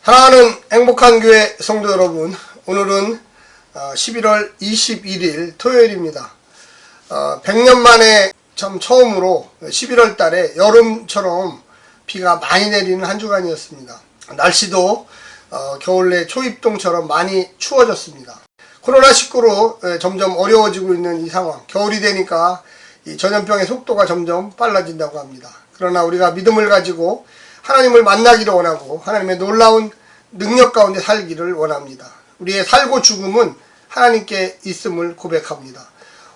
사랑하는 행복한 교회 성도 여러분, 오늘은 11월 21일 토요일입니다. 100년 만에 처음으로 11월 달에 여름처럼 비가 많이 내리는 한 주간이었습니다. 날씨도 겨울 내 초입동처럼 많이 추워졌습니다. 코로나19로 점점 어려워지고 있는 이 상황, 겨울이 되니까 이 전염병의 속도가 점점 빨라진다고 합니다. 그러나 우리가 믿음을 가지고 하나님을 만나기를 원하고 하나님의 놀라운 능력 가운데 살기를 원합니다. 우리의 살고 죽음은 하나님께 있음을 고백합니다.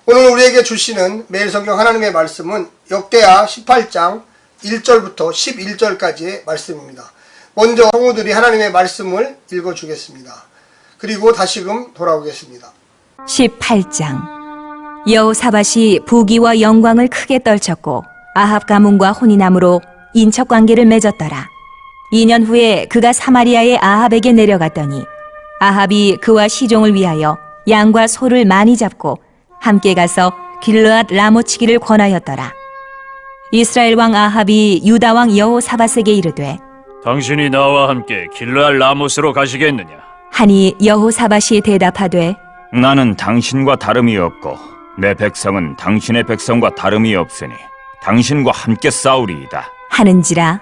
오늘 우리에게 주시는 매일 성경 하나님의 말씀은 역대하 18장 1절부터 11절까지의 말씀입니다. 먼저 성우들이 하나님의 말씀을 읽어주겠습니다. 그리고 다시금 돌아오겠습니다. 18장 여호사밧이 부귀와 영광을 크게 떨쳤고 아합 가문과 혼인함으로 인척관계를 맺었더라. 2년 후에 그가 사마리아의 아합에게 내려갔더니 아합이 그와 시종을 위하여 양과 소를 많이 잡고 함께 가서 길르앗 라모치기를 권하였더라. 이스라엘 왕 아합이 유다 왕 여호사밧에게 이르되 당신이 나와 함께 길르앗 라못으로 가시겠느냐? 하니 여호사밧이 대답하되 나는 당신과 다름이 없고 내 백성은 당신의 백성과 다름이 없으니 당신과 함께 싸우리이다 하는지라.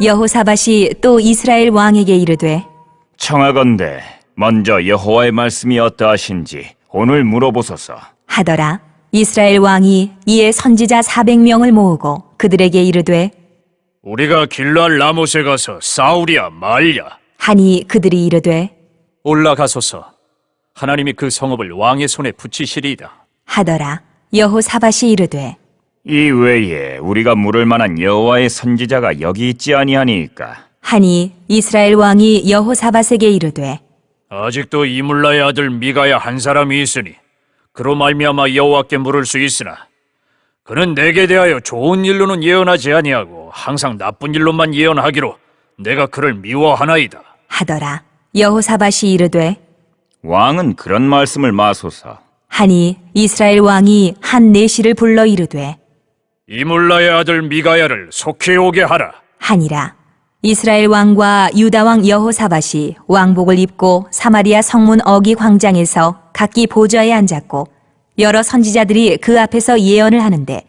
여호사밧이 또 이스라엘 왕에게 이르되 청하건대 먼저 여호와의 말씀이 어떠하신지 오늘 물어보소서 하더라. 이스라엘 왕이 이에 선지자 400명을 모으고 그들에게 이르되 우리가 길르앗 라못에 가서 싸우랴 말랴? 하니 그들이 이르되 올라가소서. 하나님이 그 성읍을 왕의 손에 붙이시리이다 하더라. 여호사밧이 이르되 이 외에 우리가 물을 만한 여호와의 선지자가 여기 있지 아니하니까 하니 이스라엘 왕이 여호사밧에게 이르되 아직도 이물라의 아들 미가야 한 사람이 있으니 그로 말미암아 여호와께 물을 수 있으나 그는 내게 대하여 좋은 일로는 예언하지 아니하고 항상 나쁜 일로만 예언하기로 내가 그를 미워하나이다 하더라. 여호사밧이 이르되 왕은 그런 말씀을 마소서. 하니 이스라엘 왕이 한 내시를 불러 이르되 이물라의 아들 미가야를 속히 오게 하라 하니라. 이스라엘 왕과 유다 왕 여호사밧이 왕복을 입고 사마리아 성문 어기 광장에서 각기 보좌에 앉았고 여러 선지자들이 그 앞에서 예언을 하는데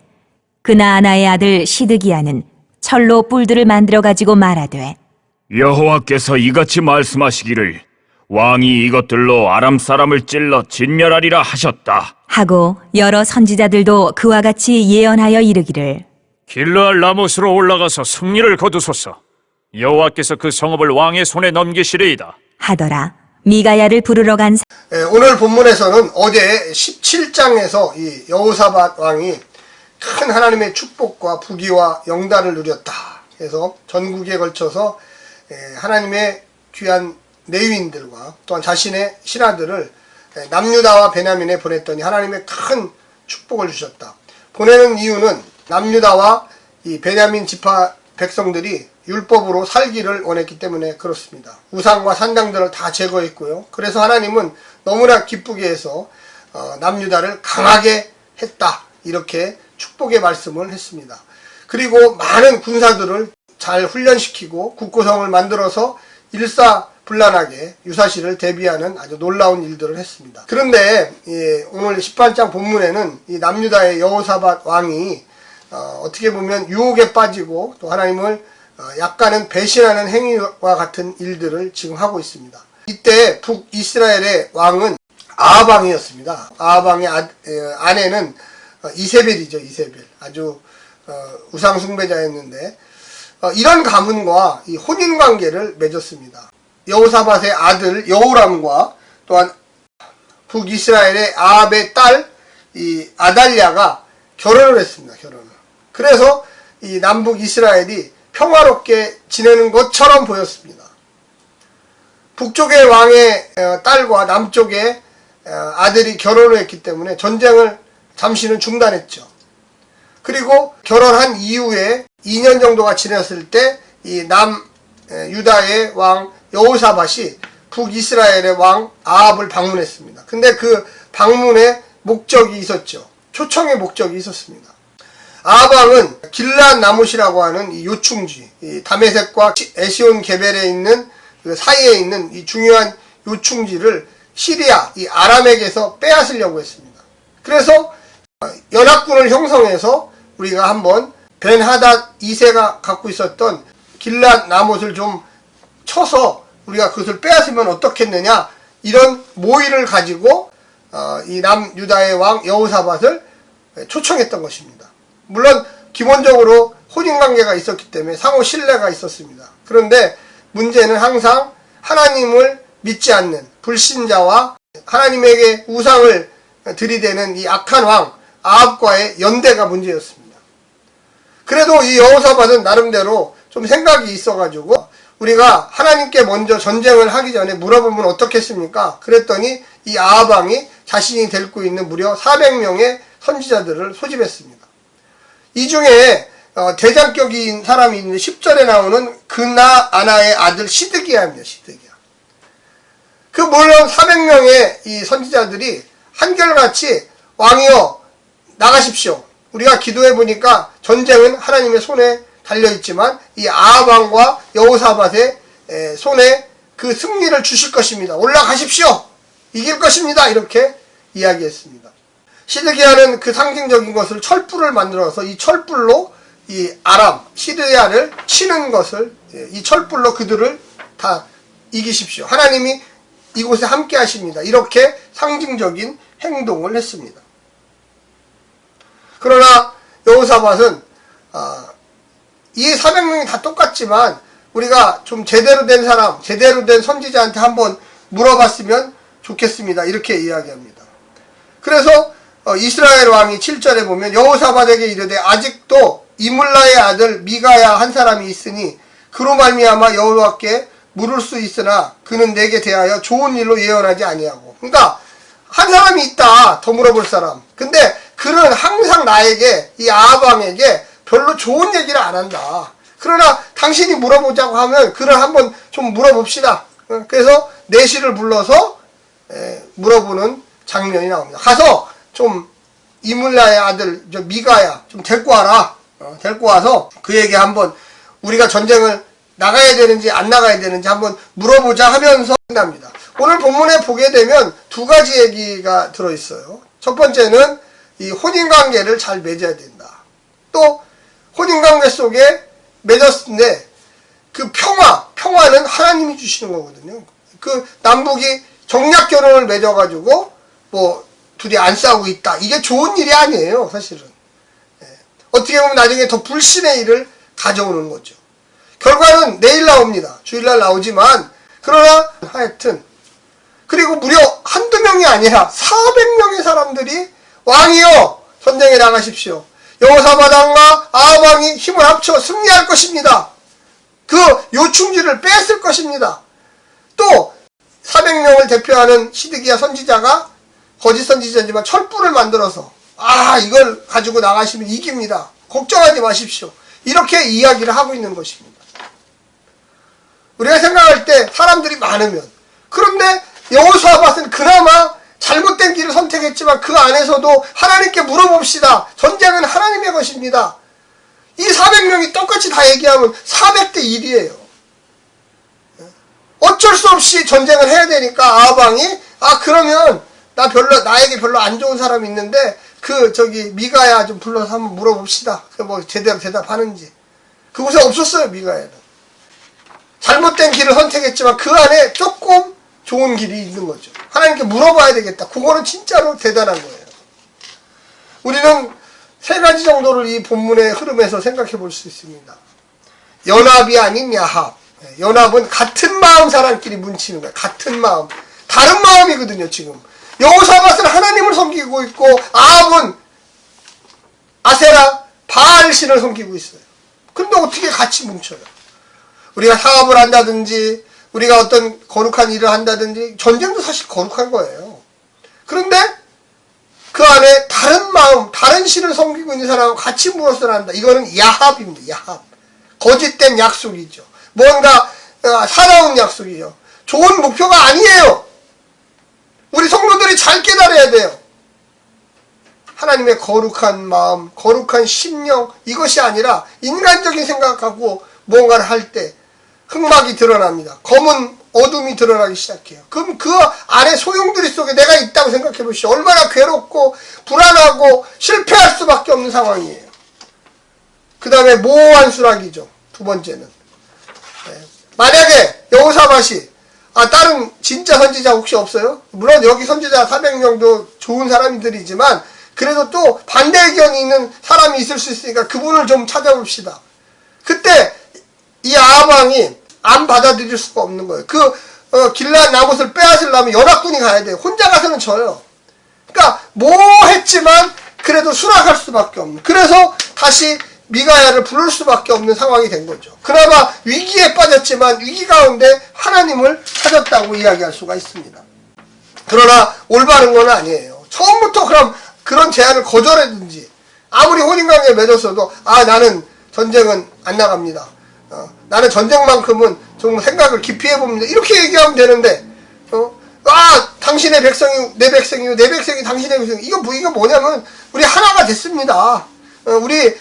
그나아나의 아들 시드기야는 철로 뿔들을 만들어 가지고 말하되 여호와께서 이같이 말씀하시기를 왕이 이것들로 아람 사람을 찔러 진멸하리라 하셨다 하고 여러 선지자들도 그와 같이 예언하여 이르기를 길르앗 라못으로 올라가서 승리를 거두소서. 여호와께서 그 성읍을 왕의 손에 넘기시리이다 하더라. 미가야를 부르러 간 오늘 본문에서는 어제 17장에서 이 여호사밧 왕이 큰 하나님의 축복과 부귀와 영달을 누렸다. 그래서 전국에 걸쳐서 하나님의 귀한 레위인들과 또한 자신의 신하들을 남유다와 베냐민에 보냈더니 하나님의 큰 축복을 주셨다. 보내는 이유는 남유다와 이 베냐민 지파 백성들이 율법으로 살기를 원했기 때문에 그렇습니다. 우상과 산당들을 다 제거했고요. 그래서 하나님은 너무나 기쁘게 해서 남유다를 강하게 했다. 이렇게 축복의 말씀을 했습니다. 그리고 많은 군사들을 잘 훈련시키고 국고성을 만들어서 일사불란하게 유사시를 대비하는 아주 놀라운 일들을 했습니다. 그런데 오늘 18장 본문에는 이 남유다의 여호사밧 왕이 어떻게 보면 유혹에 빠지고 또 하나님을 약간은 배신하는 행위와 같은 일들을 지금 하고 있습니다. 이때 북이스라엘의 왕은 아합 왕이었습니다. 아합 왕의 아내는 이세벨이죠. 이세벨. 아주 우상 숭배자였는데 이런 가문과 이 혼인 관계를 맺었습니다. 여호사밧의 아들 여호람과 또한 북이스라엘의 아합의 딸 이 아달랴가 결혼을 했습니다. 결혼을. 그래서 이 남북 이스라엘이 평화롭게 지내는 것처럼 보였습니다. 북쪽의 왕의 딸과 남쪽의 아들이 결혼을 했기 때문에 전쟁을 잠시는 중단했죠. 그리고 결혼한 이후에 2년 정도가 지났을 때 이 남유다의 왕 여호사밧이 북이스라엘의 왕 아합을 방문했습니다. 근데 그 방문에 목적이 있었죠. 초청의 목적이 있었습니다. 아합왕은 길랏 나못이라고 하는 이 요충지, 이 다메섹과 에시온 게벨에 있는 그 사이에 있는 이 중요한 요충지를 시리아, 이 아람에게서 빼앗으려고 했습니다. 그래서 연합군을 형성해서 우리가 한번 벤하닷 2세가 갖고 있었던 길랏 나못을 좀 쳐서 우리가 그것을 빼앗으면 어떻겠느냐, 이런 모의를 가지고 이 남유다의 왕 여호사밧을 초청했던 것입니다. 물론 기본적으로 혼인관계가 있었기 때문에 상호 신뢰가 있었습니다. 그런데 문제는 항상 하나님을 믿지 않는 불신자와 하나님에게 우상을 들이대는 이 악한 왕 아합과의 연대가 문제였습니다. 그래도 이 여호사밧은 나름대로 좀 생각이 있어가지고 우리가 하나님께 먼저 전쟁을 하기 전에 물어보면 어떻겠습니까? 그랬더니 이 아합 왕이 자신이 데리고 있는 무려 400명의 선지자들을 소집했습니다. 이 중에 대장격인 사람이 있는데 10절에 나오는 그나아나의 아들 시드기야입니다. 시드기야. 그 물론 400명의 이 선지자들이 한결같이 왕이여 나가십시오. 우리가 기도해 보니까 전쟁은 하나님의 손에 달려있지만 이 아합 왕과 여호사밧의 손에 그 승리를 주실 것입니다. 올라가십시오. 이길 것입니다. 이렇게 이야기했습니다. 시드기야는 그 상징적인 것을 철불을 만들어서 이 철불로 이 아람, 시드야를 치는 것을, 이 철불로 그들을 다 이기십시오. 하나님이 이곳에 함께 하십니다. 이렇게 상징적인 행동을 했습니다. 그러나 여호사밧은 이 400명이 다 똑같지만 우리가 좀 제대로 된 사람, 제대로 된 선지자한테 한번 물어봤으면 좋겠습니다. 이렇게 이야기합니다. 그래서 이스라엘 왕이 7절에 보면 여호사밧에게 이르되 아직도 이물라의 아들 미가야 한 사람이 있으니 그로 말미암아 여호와께 물을 수 있으나 그는 내게 대하여 좋은 일로 예언하지 아니하고. 그러니까 한 사람이 있다, 더 물어볼 사람. 근데 그는 항상 나에게, 이 아합 왕에게 별로 좋은 얘기를 안 한다. 그러나 당신이 물어보자고 하면 그를 한번 좀 물어봅시다. 그래서 내시를 불러서 물어보는 장면이 나옵니다. 가서 좀 이물라의 아들 미가야 좀 데리고 와라. 데리고 와서 그에게 한번 우리가 전쟁을 나가야 되는지 안 나가야 되는지 한번 물어보자 하면서 끝납니다. 오늘 본문에 보게 되면 두 가지 얘기가 들어있어요. 첫 번째는 이 혼인관계를 잘 맺어야 된다. 또 혼인관계 속에 맺었는데 그 평화는 하나님이 주시는 거거든요. 그 남북이 정략 결혼을 맺어가지고 뭐 둘이 안 싸우고 있다. 이게 좋은 일이 아니에요, 사실은. 어떻게 보면 나중에 더 불신의 일을 가져오는 거죠. 결과는 내일 나옵니다. 주일날 나오지만, 그러나 하여튼 그리고 무려 한두 명이 아니라 400명의 사람들이 왕이여 전쟁에 나가십시오. 여호사밧 왕과 아합 왕이 힘을 합쳐 승리할 것입니다. 그 요충지를 뺏을 것입니다. 또 400명을 대표하는 시드기야 선지자가 거짓 선지자지만 철불을 만들어서 이걸 가지고 나가시면 이깁니다. 걱정하지 마십시오. 이렇게 이야기를 하고 있는 것입니다. 우리가 생각할 때 사람들이 많으면, 그런데 여호사밧은 그나마 잘못된 길을 선택했지만 그 안에서도 하나님께 물어봅시다. 전쟁은 하나님의 것입니다. 이 400명이 똑같이 다 얘기하면 400대 1이에요. 어쩔 수 없이 전쟁을 해야 되니까 아합 왕이 그러면 나에게 별로 안 좋은 사람이 있는데 미가야 좀 불러서 한번 물어봅시다. 뭐 제대로 대답하는지. 그곳에 없었어요, 미가야는. 잘못된 길을 선택했지만 그 안에 조금 좋은 길이 있는 거죠. 하나님께 물어봐야 되겠다. 그거는 진짜로 대단한 거예요. 우리는 세 가지 정도를 이 본문의 흐름에서 생각해 볼 수 있습니다. 연합이 아닌 야합. 연합은 같은 마음 사람끼리 뭉치는 거예요. 같은 마음. 다른 마음이거든요, 지금. 여호사밧은 하나님을 섬기고 있고 아합은 아세라, 바알 신을 섬기고 있어요. 근데 어떻게 같이 뭉쳐요? 우리가 사업을 한다든지 우리가 어떤 거룩한 일을 한다든지 전쟁도 사실 거룩한 거예요. 그런데 그 안에 다른 마음, 다른 신을 섬기고 있는 사람하고 같이 무엇을 한다. 이거는 야합입니다. 야합. 거짓된 약속이죠. 뭔가 사나운 약속이죠. 좋은 목표가 아니에요. 우리 성도들이 잘 깨달아야 돼요. 하나님의 거룩한 마음, 거룩한 심령, 이것이 아니라 인간적인 생각하고 무언가를 할 때 흑막이 드러납니다. 검은 어둠이 드러나기 시작해요. 그럼 그 안에 소용돌이 속에 내가 있다고 생각해 보시죠. 얼마나 괴롭고 불안하고 실패할 수밖에 없는 상황이에요. 그 다음에 모호한 수락이죠. 두 번째는. 만약에 여호사밧이 다른 진짜 선지자 혹시 없어요? 물론 여기 선지자 400명도 좋은 사람들이지만 그래도 또 반대 의견이 있는 사람이 있을 수 있으니까 그분을 좀 찾아봅시다. 그때 이 아합 왕이 안 받아들일 수가 없는 거예요. 길르앗 나봇을 빼앗으려면 연합군이 가야 돼요. 혼자 가서는 져요. 그러니까 모호했지만 그래도 수락할 수밖에 없는. 그래서 다시 미가야를 부를 수밖에 없는 상황이 된 거죠. 그나마 위기에 빠졌지만 위기 가운데 하나님을 찾았다고 이야기할 수가 있습니다. 그러나 올바른 건 아니에요. 처음부터 그럼 그런 제안을 거절했든지 아무리 혼인관계에 맺었어도 나는 전쟁은 안 나갑니다. 나는 전쟁만큼은 좀 생각을 깊이 해봅니다. 이렇게 얘기하면 되는데 당신의 백성이 내 백성이고 내 백성이 당신의 백성이 이거 뭐냐면 우리 하나가 됐습니다. 우리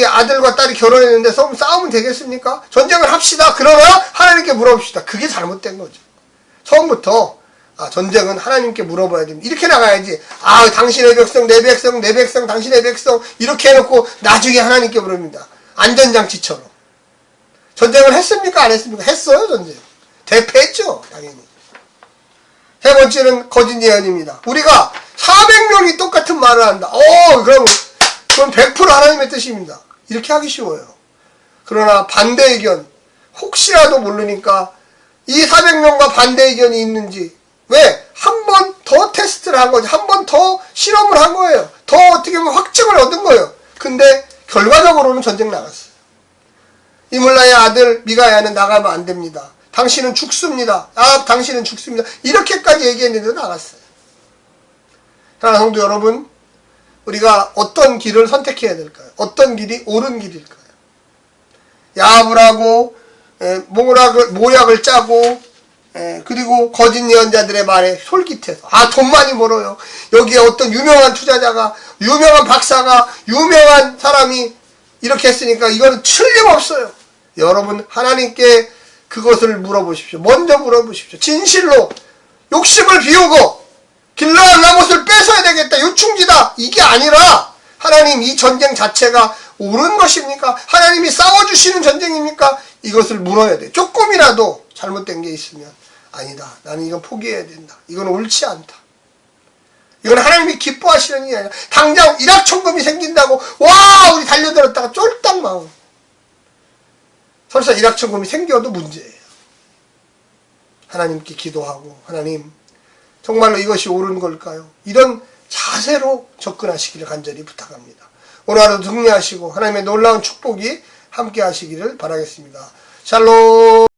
아들과 딸이 결혼했는데 싸우면 되겠습니까? 전쟁을 합시다. 그러나 하나님께 물어봅시다. 그게 잘못된 거죠. 처음부터 전쟁은 하나님께 물어봐야 됩니다. 이렇게 나가야지. 당신의 백성, 내 백성, 내 백성, 당신의 백성 이렇게 해놓고 나중에 하나님께 물습니다. 안전장치처럼. 전쟁을 했습니까? 안 했습니까? 했어요, 전쟁. 대패했죠, 당연히. 세 번째는 거짓 예언입니다. 우리가 400명이 똑같은 말을 한다. 그럼 100% 하나님의 뜻입니다. 이렇게 하기 쉬워요. 그러나 반대 의견, 혹시라도 모르니까 이 400명과 반대 의견이 있는지, 왜? 한 번 더 테스트를 한 거지. 한 번 더 실험을 한 거예요. 더 어떻게 보면 확증을 얻은 거예요. 근데 결과적으로는 전쟁 나갔어요. 이물라의 아들 미가야는 나가면 안 됩니다. 당신은 죽습니다. 당신은 죽습니다. 이렇게까지 얘기했는데도 나갔어요. 사랑하는 성도 여러분, 우리가 어떤 길을 선택해야 될까요? 어떤 길이 옳은 길일까요? 야합을 하고 모략을 짜고 그리고 거짓 예언자들의 말에 솔깃해서 돈 많이 벌어요. 여기에 어떤 유명한 투자자가, 유명한 박사가, 유명한 사람이 이렇게 했으니까 이거는 틀림없어요. 여러분 하나님께 그것을 물어보십시오. 먼저 물어보십시오. 진실로 욕심을 비우고 길르앗 나봇을 뺏어야 되겠다. 요충지다. 이게 아니라 하나님 이 전쟁 자체가 옳은 것입니까? 하나님이 싸워주시는 전쟁입니까? 이것을 물어야 돼. 조금이라도 잘못된 게 있으면 아니다. 나는 이건 포기해야 된다. 이건 옳지 않다. 이건 하나님이 기뻐하시는 일이 아니라 당장 일확천금이 생긴다고 우리 달려들었다가 쫄딱 마음. 설사 일확천금이 생겨도 문제예요. 하나님께 기도하고 하나님 정말로 이것이 옳은 걸까요? 이런 자세로 접근하시기를 간절히 부탁합니다. 오늘 하루도 승리하시고 하나님의 놀라운 축복이 함께 하시기를 바라겠습니다. 샬롬.